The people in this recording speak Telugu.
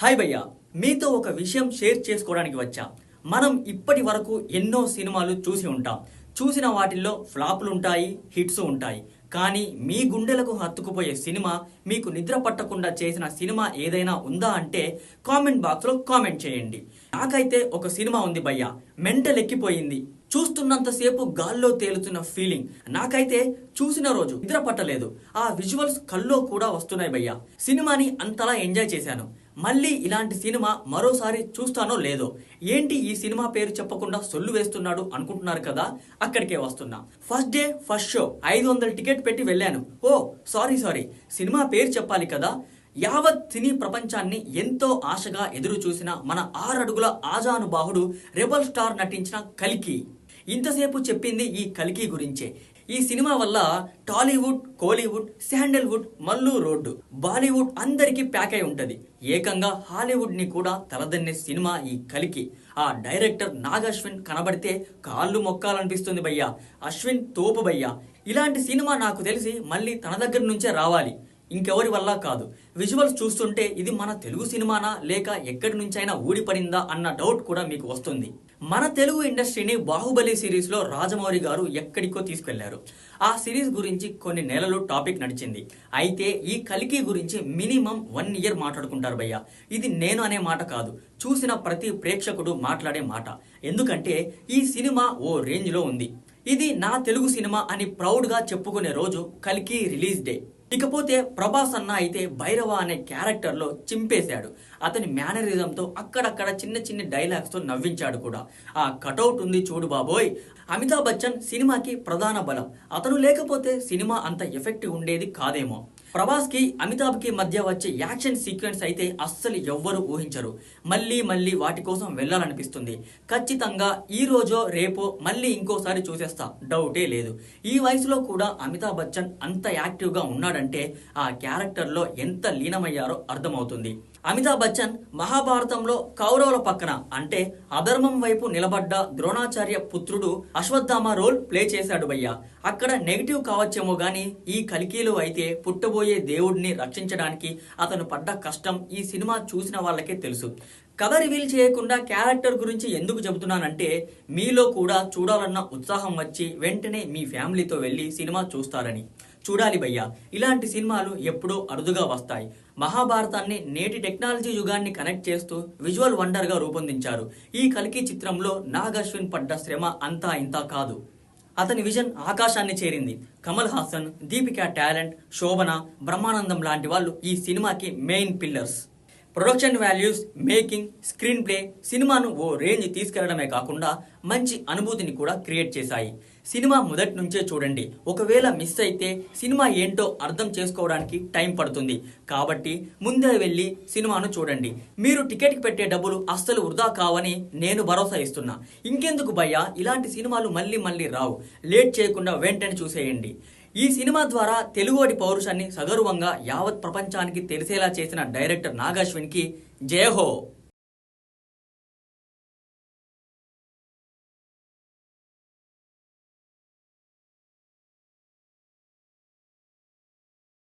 హాయ్ భయ్యా, మీతో ఒక విషయం షేర్ చేసుకోవడానికి వచ్చా. మనం ఇప్పటి వరకు ఎన్నో సినిమాలు చూసి ఉంటాం. చూసిన వాటిల్లో ఫ్లాపులు ఉంటాయి, హిట్స్ ఉంటాయి. కానీ మీ గుండెలకు హత్తుకుపోయే సినిమా, మీకు నిద్ర పట్టకుండా చేసిన సినిమా ఏదైనా ఉందా అంటే కామెంట్ బాక్స్లో కామెంట్ చేయండి. నాకైతే ఒక సినిమా ఉంది భయ్యా, మెంటల్ ఎక్కిపోయింది. చూస్తున్నంతసేపు గాల్లో తేలుతున్న ఫీలింగ్. నాకైతే చూసిన రోజు నిద్ర పట్టలేదు. ఆ విజువల్స్ కల్లో కూడా వస్తున్నాయి భయ్యా. సినిమాని అంతలా ఎంజాయ్ చేశాను. మళ్ళీ ఇలాంటి సినిమా మరోసారి చూస్తానో లేదో. ఏంటి ఈ సినిమా పేరు చెప్పకుండా సొల్లు వేస్తున్నాడు అనుకుంటున్నారు కదా, అక్కడికే వస్తున్నా. First day first show 500 ticket పెట్టి వెళ్ళాను. సారీ, సినిమా పేరు చెప్పాలి కదా. యావత్ సినీ ప్రపంచాన్ని ఎంతో ఆశగా ఎదురు చూసిన మన 6 అడుగుల ఆజానుబాహుడు రెబల్ స్టార్ నటించిన కల్కి. ఇంతసేపు చెప్పింది ఈ కల్కి గురించే. ఈ సినిమా వల్ల టాలీవుడ్, కోలీవుడ్, శాండల్వుడ్, మల్లు రోడ్డు, బాలీవుడ్ అందరికీ ప్యాక్ అయి ఉంటది. ఏకంగా హాలీవుడ్ ని కూడా తలదన్నే సినిమా ఈ కల్కి. ఆ డైరెక్టర్ నాగశ్విన్ కనబడితే కాళ్ళు మొక్కాలనిపిస్తుంది భయ్యా. అశ్విన్ తోపు భయ్యా. ఇలాంటి సినిమా నాకు తెలిసి మళ్ళీ తన దగ్గర నుంచే రావాలి, ఇంకెవరి వల్ల కాదు. విజువల్స్ చూస్తుంటే ఇది మన తెలుగు సినిమానా లేక ఎక్కడి నుంచైనా ఊడిపడిందా అన్న డౌట్ కూడా మీకు వస్తుంది. మన తెలుగు ఇండస్ట్రీని బాహుబలి సిరీస్ లో రాజమౌళి గారు ఎక్కడికో తీసుకెళ్లారు. ఆ సిరీస్ గురించి కొన్ని నెలలు టాపిక్ నడిచింది. అయితే ఈ కల్కి గురించి మినిమం 1 ఇయర్ మాట్లాడుకుంటారు భయ్యా. ఇది నేను అనే మాట కాదు, చూసిన ప్రతి ప్రేక్షకుడు మాట్లాడే మాట. ఎందుకంటే ఈ సినిమా ఓ రేంజ్ లో ఉంది. ఇది నా తెలుగు సినిమా అని ప్రౌడ్ గా చెప్పుకునే రోజు కల్కి రిలీజ్ డే. ఇకపోతే ప్రభాస్ అన్న అయితే భైరవ అనే క్యారెక్టర్ లో చింపేశాడు. అతని మేనరిజంతో అక్కడక్కడ చిన్న డైలాగ్స్ తో నవ్వించాడు కూడా. ఆ కటౌట్ ఉంది చూడు బాబోయ్. అమితాబ్ బచ్చన్ సినిమాకి ప్రధాన బలం. అతను లేకపోతే సినిమా అంత ఎఫెక్టివ్ ఉండేది కాదేమో. ప్రభాస్ కి అమితాబ్ కి మధ్య వచ్చే యాక్షన్ సీక్వెన్స్ అయితే అస్సలు ఎవ్వరూ ఊహించరు. మళ్ళీ వాటి కోసం వెళ్ళాలనిపిస్తుంది. ఖచ్చితంగా ఈ రోజో రేపో మళ్ళీ ఇంకోసారి చూసేస్తా, డౌటే లేదు. ఈ వయసులో కూడా అమితాబ్ బచ్చన్ అంత యాక్టివ్ గా ఉన్నాడంటే ఆ క్యారెక్టర్ లో ఎంత లీనమయ్యారో అర్థమవుతుంది. అమితాబ్ బచ్చన్ మహాభారతంలో కౌరవుల పక్కన అంటే అధర్మం వైపు నిలబడ్డ ద్రోణాచార్య పుత్రుడు అశ్వత్థామ రోల్ ప్లే చేశాడు భయ్యా. అక్కడ నెగిటివ్ కావచ్చేమో గానీ ఈ కల్కిలో అయితే పుట్టబోయే దేవుడిని రక్షించడానికి అతను పడ్డ కష్టం ఈ సినిమా చూసిన వాళ్ళకే తెలుసు. కథ రివీల్ చేయకుండా క్యారెక్టర్ గురించి ఎందుకు చెబుతున్నానంటే మీలో కూడా చూడాలన్న ఉత్సాహం వచ్చి వెంటనే మీ ఫ్యామిలీతో వెళ్ళి సినిమా చూస్తారని. చూడాలి భయ్యా, ఇలాంటి సినిమాలు ఎప్పుడో అరుదుగా వస్తాయి. మహాభారతాన్ని నేటి టెక్నాలజీ యుగాన్ని కనెక్ట్ చేస్తూ విజువల్ వండర్ గా రూపొందించారు. ఈ కల్కి చిత్రంలో నాగశ్విన్ పడ్డ శ్రమ అంతా ఇంతా కాదు. అతని విజన్ ఆకాశాన్ని చేరింది. కమల్ హాసన్, దీపికా టాలెంట్, శోభన, బ్రహ్మానందం లాంటి వాళ్ళు ఈ సినిమాకి main pillars. Production values, making, screen play సినిమాను ఓ రేంజ్ తీసుకెళ్లడమే కాకుండా మంచి అనుభూతిని కూడా క్రియేట్ చేశాయి. సినిమా మొదటి నుంచే చూడండి. ఒకవేళ మిస్ అయితే సినిమా ఏంటో అర్థం చేసుకోవడానికి టైం పడుతుంది. కాబట్టి ముందే వెళ్ళి సినిమాను చూడండి. మీరు టికెట్కి పెట్టే డబ్బులు అస్సలు వృధా కావని నేను భరోసా ఇస్తున్నా. ఇంకెందుకు భయ్యా, ఇలాంటి సినిమాలు మళ్ళీ రావు. లేట్ చేయకుండా వెంటనే చూసేయండి. ఈ సినిమా ద్వారా తెలుగువాడి పౌరుషాన్ని సగర్వంగా యావత్ ప్రపంచానికి తెలిసేలా చేసిన డైరెక్టర్ నాగశ్విన్ కి జై హో.